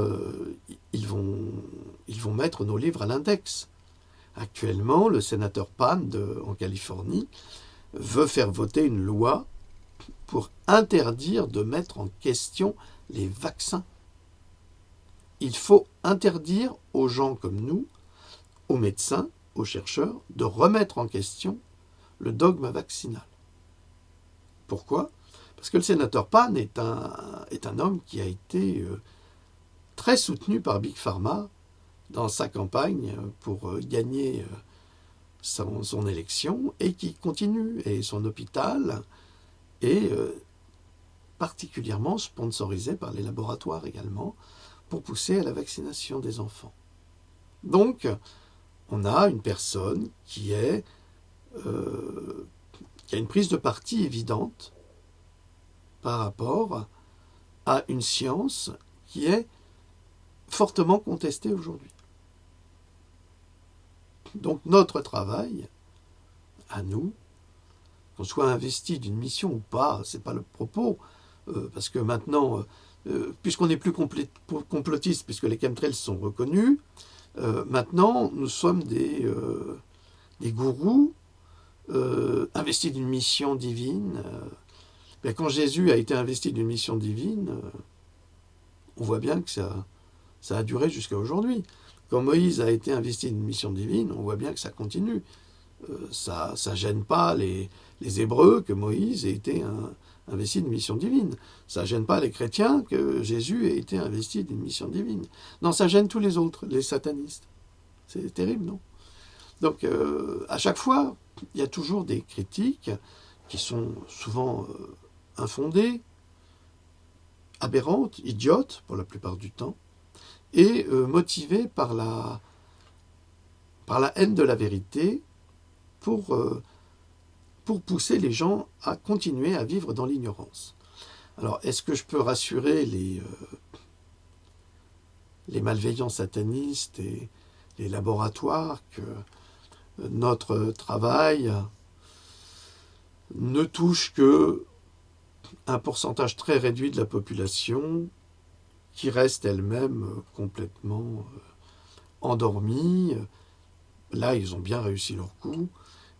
ils vont mettre nos livres à l'index. Actuellement, le sénateur Pan en Californie veut faire voter une loi pour interdire de mettre en question les vaccins. Il faut interdire aux gens comme nous, aux médecins, aux chercheurs, de remettre en question le dogme vaccinal. Pourquoi ? Parce que le sénateur Pan est un homme qui a été très soutenu par Big Pharma dans sa campagne pour gagner son élection et qui continue. Et son hôpital est particulièrement sponsorisé par les laboratoires également pour pousser à la vaccination des enfants. Donc, on a une personne qui a une prise de parti évidente par rapport à une science qui est fortement contestée aujourd'hui. Donc notre travail, à nous, qu'on soit investi d'une mission ou pas, c'est pas le propos, parce que maintenant, puisqu'on n'est plus complotiste, puisque les chemtrails sont reconnus, maintenant nous sommes des gourous investis d'une mission divine. Quand Jésus a été investi d'une mission divine, on voit bien que ça a duré jusqu'à aujourd'hui. Quand Moïse a été investi d'une mission divine, on voit bien que ça continue. Ça ne gêne pas les Hébreux que Moïse ait été investi d'une mission divine. Ça ne gêne pas les chrétiens que Jésus ait été investi d'une mission divine. Non, ça gêne tous les autres, les satanistes. C'est terrible, non ? Donc, à chaque fois, il y a toujours des critiques qui sont souvent infondées, aberrantes, idiotes pour la plupart du temps, et motivées par la haine de la vérité pour pousser les gens à continuer à vivre dans l'ignorance. Alors, est-ce que je peux rassurer les malveillants satanistes et les laboratoires que notre travail ne touche que un pourcentage très réduit de la population qui reste elle-même complètement endormie. Là, ils ont bien réussi leur coup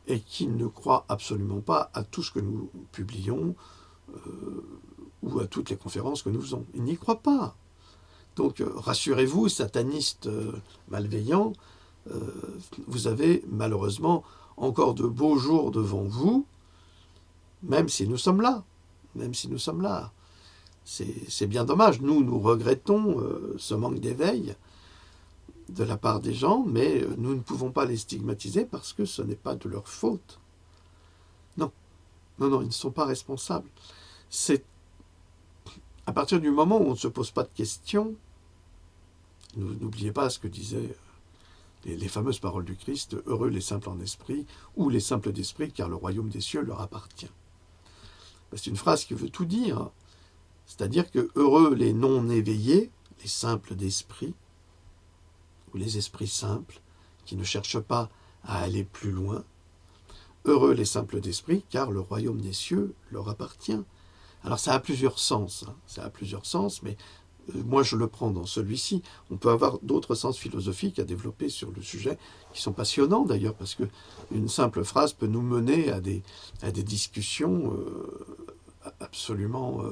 et qui ne croient absolument pas à tout ce que nous publions ou à toutes les conférences que nous faisons. Ils n'y croient pas. Donc, rassurez-vous, satanistes malveillants, vous avez malheureusement encore de beaux jours devant vous, même si nous sommes là. Même si nous sommes là. C'est bien dommage. Nous regrettons ce manque d'éveil de la part des gens, mais nous ne pouvons pas les stigmatiser parce que ce n'est pas de leur faute. Non, ils ne sont pas responsables. C'est à partir du moment où on ne se pose pas de questions, n'oubliez pas ce que disaient les fameuses paroles du Christ, « Heureux les simples en esprit » ou « les simples d'esprit, car le royaume des cieux leur appartient ». C'est une phrase qui veut tout dire. C'est-à-dire que heureux les non-éveillés, les simples d'esprit, ou les esprits simples, qui ne cherchent pas à aller plus loin. Heureux les simples d'esprit, car le royaume des cieux leur appartient. Alors ça a plusieurs sens, mais moi je le prends dans celui-ci. On peut avoir d'autres sens philosophiques à développer sur le sujet, qui sont passionnants d'ailleurs, parce qu'une simple phrase peut nous mener à des discussions absolument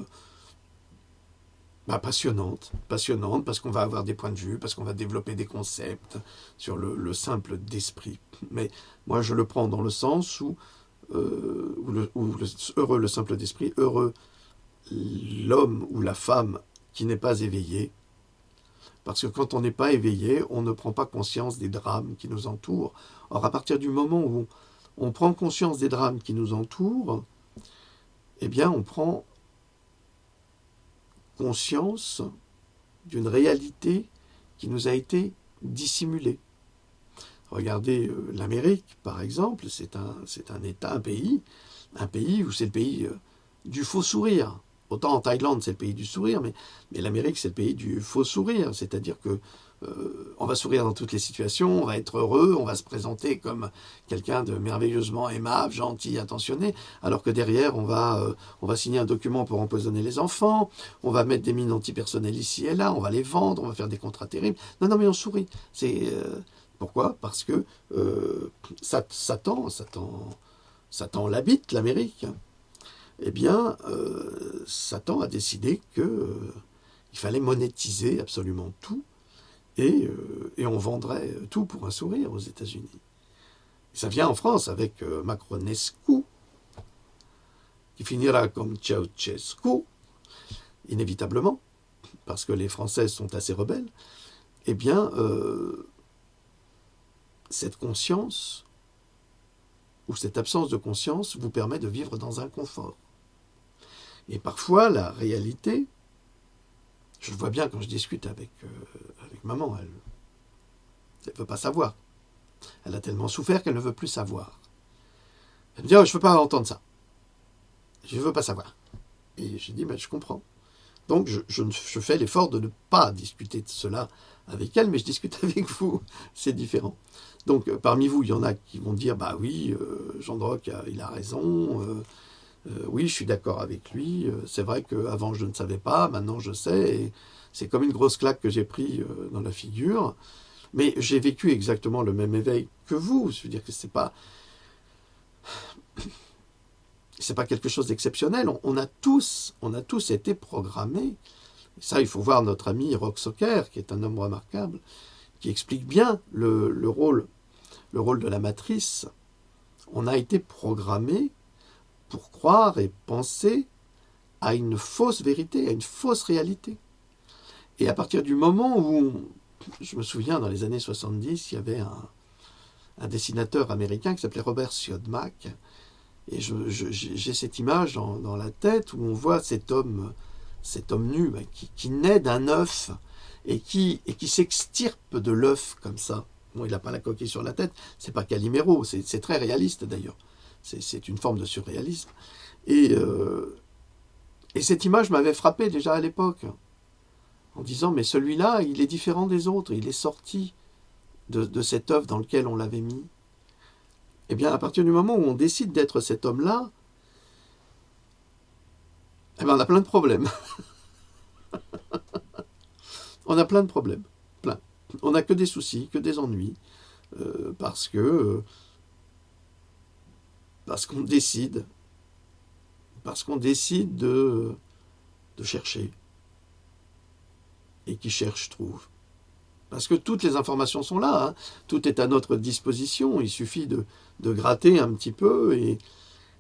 passionnantes, parce qu'on va avoir des points de vue, parce qu'on va développer des concepts sur le simple d'esprit. Mais moi je le prends dans le sens où heureux le simple d'esprit, heureux l'homme ou la femme qui n'est pas éveillé, parce que quand on n'est pas éveillé, on ne prend pas conscience des drames qui nous entourent. Or, à partir du moment où on prend conscience des drames qui nous entourent, eh bien, on prend conscience d'une réalité qui nous a été dissimulée. Regardez l'Amérique, par exemple, c'est un État, un pays où c'est le pays du faux sourire. Autant en Thaïlande, c'est le pays du sourire, mais l'Amérique, c'est le pays du faux sourire. C'est-à-dire que on va sourire dans toutes les situations, on va être heureux, on va se présenter comme quelqu'un de merveilleusement aimable, gentil, attentionné, alors que derrière, on va signer un document pour empoisonner les enfants, on va mettre des mines antipersonnelles ici et là, on va les vendre, on va faire des contrats terribles. Non, mais on sourit. Pourquoi? Parce que Satan l'habite, l'Amérique. Eh bien, Satan a décidé qu'il fallait monétiser absolument tout, et on vendrait tout pour un sourire aux États-Unis. Ça vient en France avec Macronescu, qui finira comme Ceausescu, inévitablement, parce que les Français sont assez rebelles. Eh bien, cette conscience, ou cette absence de conscience, vous permet de vivre dans un confort. Et parfois, la réalité, je le vois bien quand je discute avec maman, elle ne veut pas savoir. Elle a tellement souffert qu'elle ne veut plus savoir. Elle me dit, oh, je ne veux pas entendre ça. Je ne veux pas savoir. Et je dis, mais je comprends. Donc, je fais l'effort de ne pas discuter de cela avec elle, mais je discute avec vous. C'est différent. Donc, parmi vous, il y en a qui vont dire, bah oui, Jean Droc, il a raison. Oui, je suis d'accord avec lui. C'est vrai qu'avant, je ne savais pas. Maintenant, je sais. Et c'est comme une grosse claque que j'ai pris dans la figure. Mais j'ai vécu exactement le même éveil que vous. Je veux dire que c'est pas quelque chose d'exceptionnel. On a tous été programmés. Et ça, il faut voir notre ami Rock Socker, qui est un homme remarquable, qui explique bien le rôle de la matrice. On a été programmés pour croire et penser à une fausse vérité, à une fausse réalité. Et à partir du moment où, je me souviens, dans les années 70, il y avait un dessinateur américain qui s'appelait Robert Siodmak, et j'ai cette image dans la tête où on voit cet homme nu qui naît d'un œuf et qui s'extirpe de l'œuf comme ça. Bon, il n'a pas la coquille sur la tête, c'est pas Calimero, c'est très réaliste d'ailleurs. C'est une forme de surréalisme. Et cette image m'avait frappé déjà à l'époque, en disant, mais celui-là, il est différent des autres, il est sorti de cet œuf dans lequel on l'avait mis. Eh bien, à partir du moment où on décide d'être cet homme-là, eh bien, on a plein de problèmes. On a plein de problèmes. Plein. On n'a que des soucis, que des ennuis, parce qu'on décide de chercher. Et qui cherche trouve. Parce que toutes les informations sont là, hein. Tout est à notre disposition, il suffit de gratter un petit peu,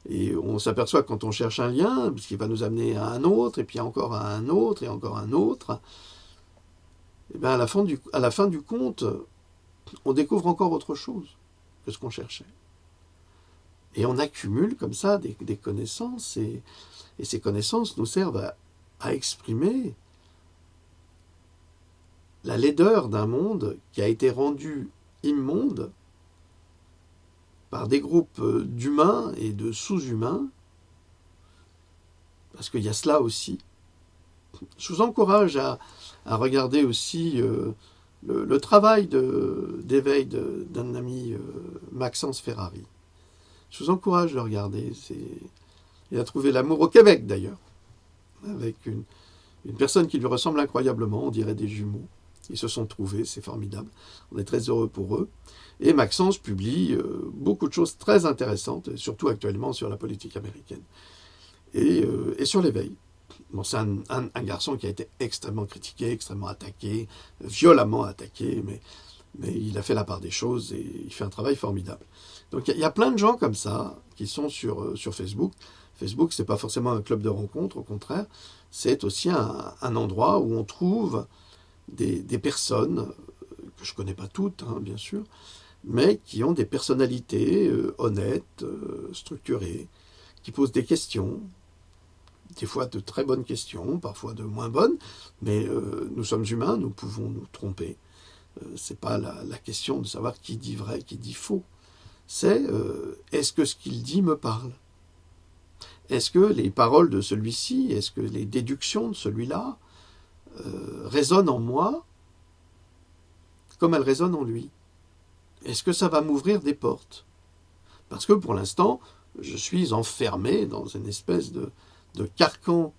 et on s'aperçoit quand on cherche un lien, puisqu'il va nous amener à un autre, et puis encore à un autre, et encore un autre. Et bien à la fin du compte, on découvre encore autre chose que ce qu'on cherchait. Et on accumule comme ça des connaissances, et ces connaissances nous servent à exprimer la laideur d'un monde qui a été rendu immonde par des groupes d'humains et de sous-humains, parce qu'il y a cela aussi. Je vous encourage à regarder aussi le travail d'éveil d'un ami, Maxence Ferrari. Je vous encourage à le regarder. Il a trouvé l'amour au Québec d'ailleurs, avec une personne qui lui ressemble incroyablement, on dirait des jumeaux. Ils se sont trouvés, c'est formidable. On est très heureux pour eux. Et Maxence publie beaucoup de choses très intéressantes, surtout actuellement sur la politique américaine. Et sur l'éveil. Bon, c'est un garçon qui a été extrêmement critiqué, extrêmement attaqué, violemment attaqué, mais il a fait la part des choses et il fait un travail formidable. Donc il y a plein de gens comme ça qui sont sur Facebook. Facebook, c'est pas forcément un club de rencontres, au contraire, c'est aussi un endroit où on trouve des personnes, que je ne connais pas toutes, hein, bien sûr, mais qui ont des personnalités honnêtes, structurées, qui posent des questions, des fois de très bonnes questions, parfois de moins bonnes, mais nous sommes humains, nous pouvons nous tromper. Ce n'est pas la question de savoir qui dit vrai, qui dit faux. C'est est-ce que ce qu'il dit me parle? Est-ce que les paroles de celui-ci, est-ce que les déductions de celui-là résonnent en moi comme elle résonne en lui. Est-ce que ça va m'ouvrir des portes? Parce que pour l'instant, je suis enfermé dans une espèce de carcan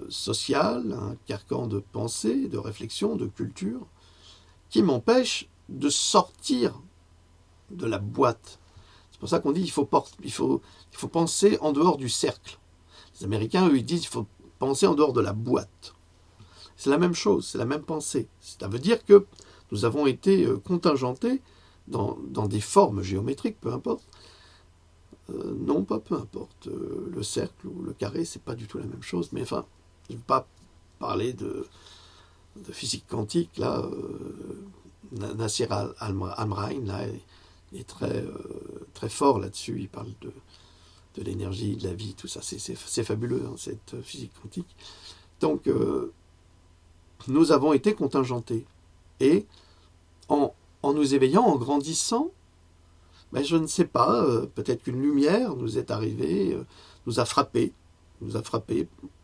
social, un carcan de pensée, de réflexion, de culture, qui m'empêche de sortir de la boîte. C'est pour ça qu'on dit qu'il faut penser en dehors du cercle. Les Américains, eux, ils disent qu'il faut penser en dehors de la boîte. C'est la même chose, c'est la même pensée. Ça veut dire que nous avons été contingentés dans des formes géométriques, peu importe. Non, pas peu importe. Le cercle ou le carré, c'est pas du tout la même chose. Mais enfin, je ne veux pas parler de physique quantique. Là, Nasser Al-Amraïn, là, est très fort là-dessus. Il parle de l'énergie, de la vie, tout ça. C'est fabuleux, hein, cette physique quantique. Donc, nous avons été contingentés. Et en nous éveillant, en grandissant, ben, je ne sais pas, peut-être qu'une lumière nous est arrivée, nous a frappé.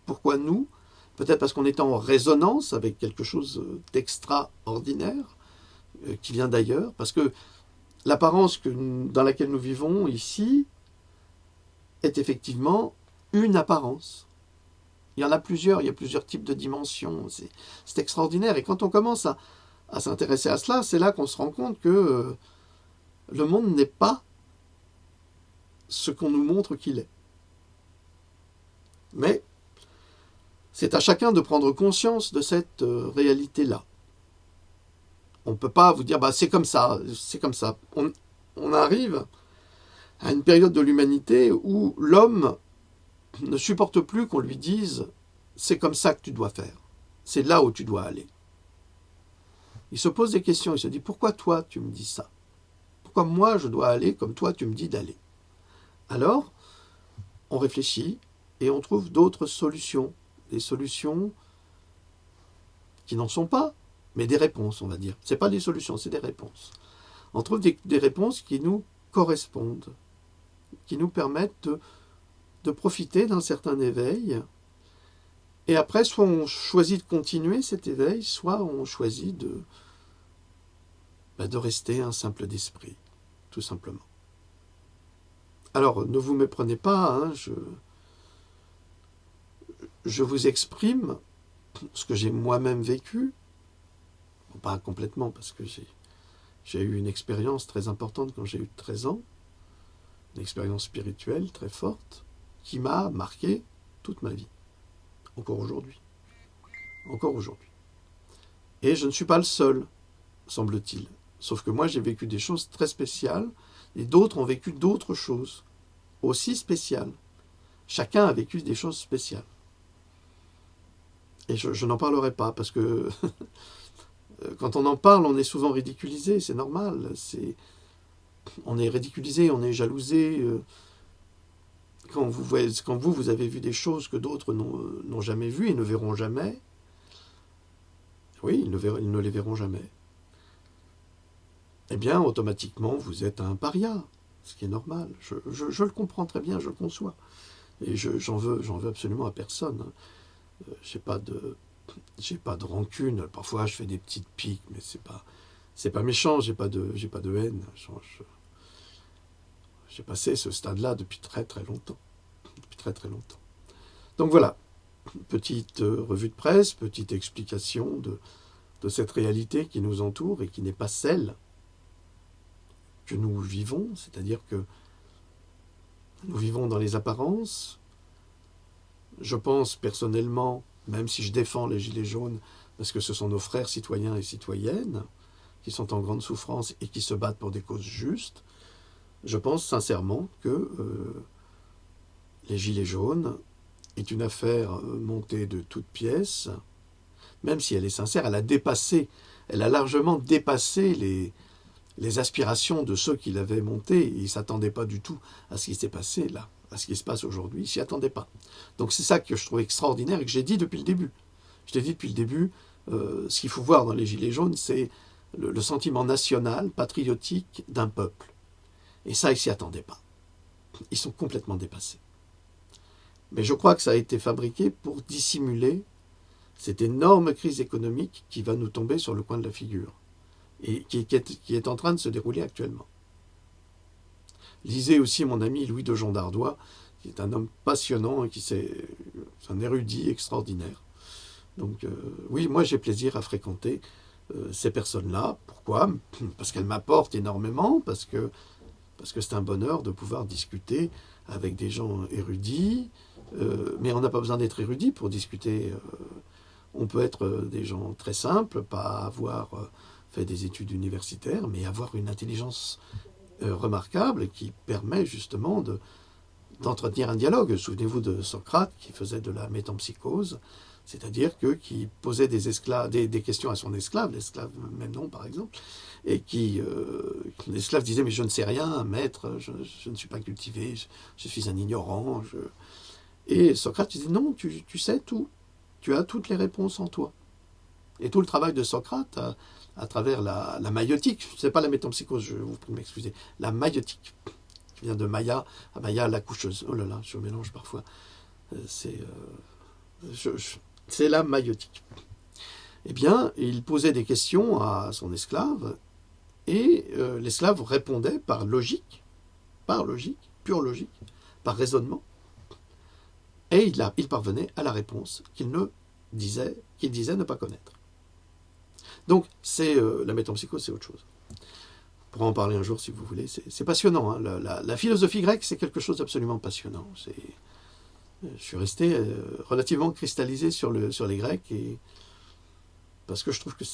Pourquoi nous? Peut-être parce qu'on était en résonance avec quelque chose d'extraordinaire qui vient d'ailleurs. Parce que l'apparence dans laquelle nous vivons ici est effectivement une apparence. Il y en a plusieurs, il y a plusieurs types de dimensions. C'est extraordinaire. Et quand on commence à s'intéresser à cela, c'est là qu'on se rend compte que le monde n'est pas ce qu'on nous montre qu'il est. Mais c'est à chacun de prendre conscience de cette réalité-là. On ne peut pas vous dire, bah, c'est comme ça, c'est comme ça. On arrive à une période de l'humanité où l'homme ne supporte plus qu'on lui dise, c'est comme ça que tu dois faire. C'est là où tu dois aller. Il se pose des questions, il se dit, pourquoi toi tu me dis ça? Pourquoi moi je dois aller comme toi tu me dis d'aller? Alors, on réfléchit et on trouve d'autres solutions. Des solutions qui n'en sont pas, mais des réponses, on va dire. Ce n'est pas des solutions, c'est des réponses. On trouve des réponses qui nous correspondent, qui nous permettent de profiter d'un certain éveil. Et après, soit on choisit de continuer cet éveil, soit on choisit de rester un simple d'esprit, tout simplement. Alors, ne vous méprenez pas, hein, je vous exprime ce que j'ai moi-même vécu, bon, pas complètement, parce que j'ai eu une expérience très importante quand j'ai eu 13 ans, une expérience spirituelle très forte, qui m'a marqué toute ma vie, encore aujourd'hui. Encore aujourd'hui. Et je ne suis pas le seul, semble-t-il. Sauf que moi, j'ai vécu des choses très spéciales, et d'autres ont vécu d'autres choses, aussi spéciales. Chacun a vécu des choses spéciales. Et je n'en parlerai pas, parce que quand on en parle, on est souvent ridiculisé, c'est normal. On est ridiculisé, on est jalousé. Quand vous avez vu des choses que d'autres n'ont jamais vues et ne verront jamais, oui, ils ne les verront jamais. Eh bien, automatiquement, vous êtes un paria, ce qui est normal. Je le comprends très bien, je le conçois. Et j'en veux absolument à personne. J'ai pas de rancune. Parfois, je fais des petites piques, mais c'est pas méchant. J'ai pas de haine. J'ai passé ce stade-là depuis très très longtemps. Depuis très très longtemps. Donc voilà, petite revue de presse, petite explication de cette réalité qui nous entoure et qui n'est pas celle que nous vivons, c'est-à-dire que nous vivons dans les apparences. Je pense personnellement, même si je défends les Gilets jaunes, parce que ce sont nos frères citoyens et citoyennes qui sont en grande souffrance et qui se battent pour des causes justes, je pense sincèrement que les Gilets jaunes est une affaire montée de toutes pièces, même si elle est sincère, elle a largement dépassé les aspirations de ceux qui l'avaient montée. Ils ne s'attendaient pas du tout à ce qui s'est passé là, à ce qui se passe aujourd'hui. Ils ne s'y attendaient pas. Donc c'est ça que je trouve extraordinaire et que j'ai dit depuis le début. Je t'ai dit depuis le début, ce qu'il faut voir dans les Gilets jaunes, c'est le sentiment national, patriotique d'un peuple. Et ça, ils ne s'y attendaient pas. Ils sont complètement dépassés. Mais je crois que ça a été fabriqué pour dissimuler cette énorme crise économique qui va nous tomber sur le coin de la figure. et qui est en train de se dérouler actuellement. Lisez aussi mon ami Louis de Jon d'Ardois, qui est un homme passionnant et c'est un érudit extraordinaire. Donc oui, moi j'ai plaisir à fréquenter ces personnes-là. Pourquoi? Parce qu'elles m'apportent énormément, parce que c'est un bonheur de pouvoir discuter avec des gens érudits, mais on n'a pas besoin d'être érudit pour discuter. On peut être des gens très simples, pas avoir fait des études universitaires, mais avoir une intelligence remarquable qui permet justement d'entretenir un dialogue. Souvenez-vous de Socrate qui faisait de la métempsychose, c'est-à-dire qui posait des questions à son esclave, l'esclave Memnon par exemple, et l'esclave disait « mais je ne sais rien, maître, je ne suis pas cultivé, je suis un ignorant. » Et Socrate disait « non, tu sais tout, tu as toutes les réponses en toi. » Et tout le travail de Socrate, à travers la maïotique, ce n'est pas la métempsychose, je vous prie de m'excuser, la maïotique, qui vient de Maya, Maya l'accoucheuse. Oh là là, je mélange parfois. C'est la maïotique. Eh bien, il posait des questions à son esclave, et l'esclave répondait par logique, pure logique, par raisonnement, et il parvenait à la réponse qu'il disait ne pas connaître. Donc, la métempsychose, c'est autre chose. On pourra en parler un jour si vous voulez. C'est passionnant. Hein. La philosophie grecque, c'est quelque chose d'absolument passionnant. Je suis resté relativement cristallisé sur les Grecs, parce que je trouve que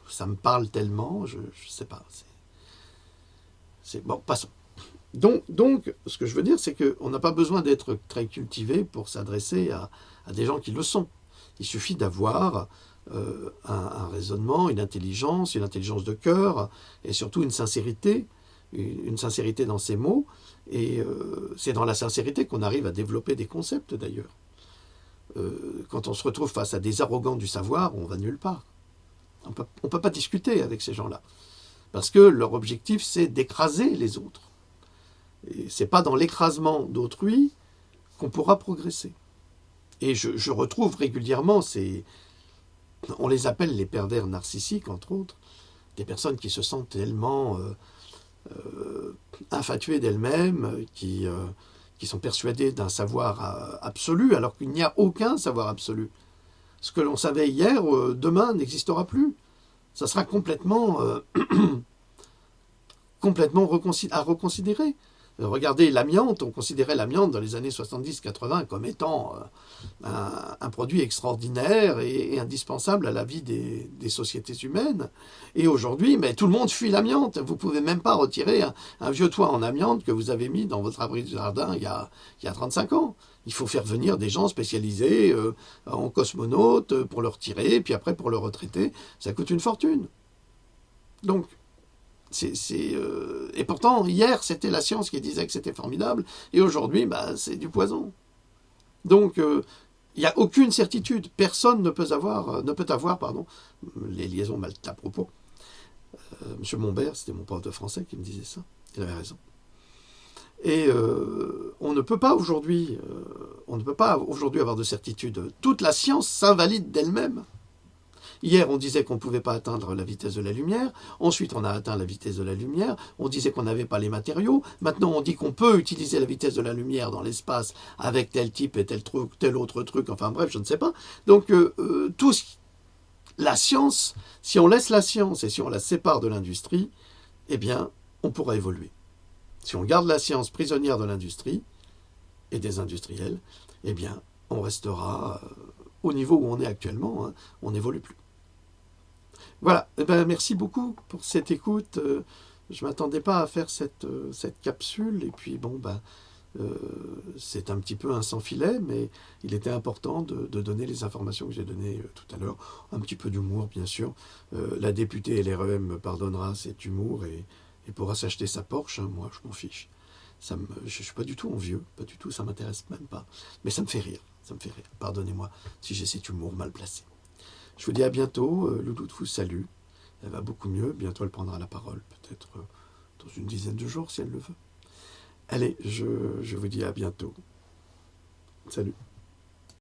ça me parle tellement, je ne sais pas. Bon, passons. Donc, ce que je veux dire, c'est qu'on n'a pas besoin d'être très cultivé pour s'adresser à des gens qui le sont. Il suffit d'avoir un raisonnement, une intelligence de cœur, et surtout une sincérité dans ses mots. Et c'est dans la sincérité qu'on arrive à développer des concepts, d'ailleurs. Quand on se retrouve face à des arrogants du savoir, on va nulle part. On ne peut pas discuter avec ces gens-là. Parce que leur objectif, c'est d'écraser les autres. Et ce n'est pas dans l'écrasement d'autrui qu'on pourra progresser. Et je retrouve régulièrement on les appelle les pervers narcissiques, entre autres, des personnes qui se sentent tellement infatuées d'elles-mêmes, qui sont persuadées d'un savoir absolu, alors qu'il n'y a aucun savoir absolu. Ce que l'on savait hier, demain n'existera plus. Ça sera complètement à reconsidérer. Regardez l'amiante, on considérait l'amiante dans les années 70-80 comme étant un produit extraordinaire et indispensable à la vie des sociétés humaines. Et aujourd'hui, mais tout le monde fuit l'amiante. Vous ne pouvez même pas retirer un vieux toit en amiante que vous avez mis dans votre abri de jardin il y a 35 ans. Il faut faire venir des gens spécialisés en cosmonautes pour le retirer, puis après pour le retraiter. Ça coûte une fortune. Donc, et pourtant, hier, c'était la science qui disait que c'était formidable, et aujourd'hui, c'est du poison. Donc, il n'y a aucune certitude. Personne ne peut avoir les liaisons mal à propos. Monsieur Montbert, c'était mon prof de français qui me disait ça. Il avait raison. Et on ne peut pas aujourd'hui avoir de certitude. Toute la science s'invalide d'elle-même. Hier, on disait qu'on ne pouvait pas atteindre la vitesse de la lumière. Ensuite, on a atteint la vitesse de la lumière. On disait qu'on n'avait pas les matériaux. Maintenant, on dit qu'on peut utiliser la vitesse de la lumière dans l'espace avec tel type et tel autre truc. Enfin bref, je ne sais pas. Donc, la science, si on laisse la science et si on la sépare de l'industrie, eh bien, on pourra évoluer. Si on garde la science prisonnière de l'industrie et des industriels, eh bien, on restera au niveau où on est actuellement. Hein, on n'évolue plus. Voilà, merci beaucoup pour cette écoute. Je ne m'attendais pas à faire cette capsule. Et puis, c'est un petit peu un sans filet, mais il était important de donner les informations que j'ai données tout à l'heure. Un petit peu d'humour, bien sûr. La députée LREM me pardonnera cet humour et pourra s'acheter sa Porsche. Hein, moi, je m'en fiche. Je ne suis pas du tout envieux, pas du tout, ça ne m'intéresse même pas. Mais ça me fait rire, Pardonnez-moi si j'ai cet humour mal placé. Je vous dis à bientôt. Louloute vous salue. Elle va beaucoup mieux. Bientôt, elle prendra la parole. Peut-être dans une dizaine de jours, si elle le veut. Allez, je vous dis à bientôt. Salut.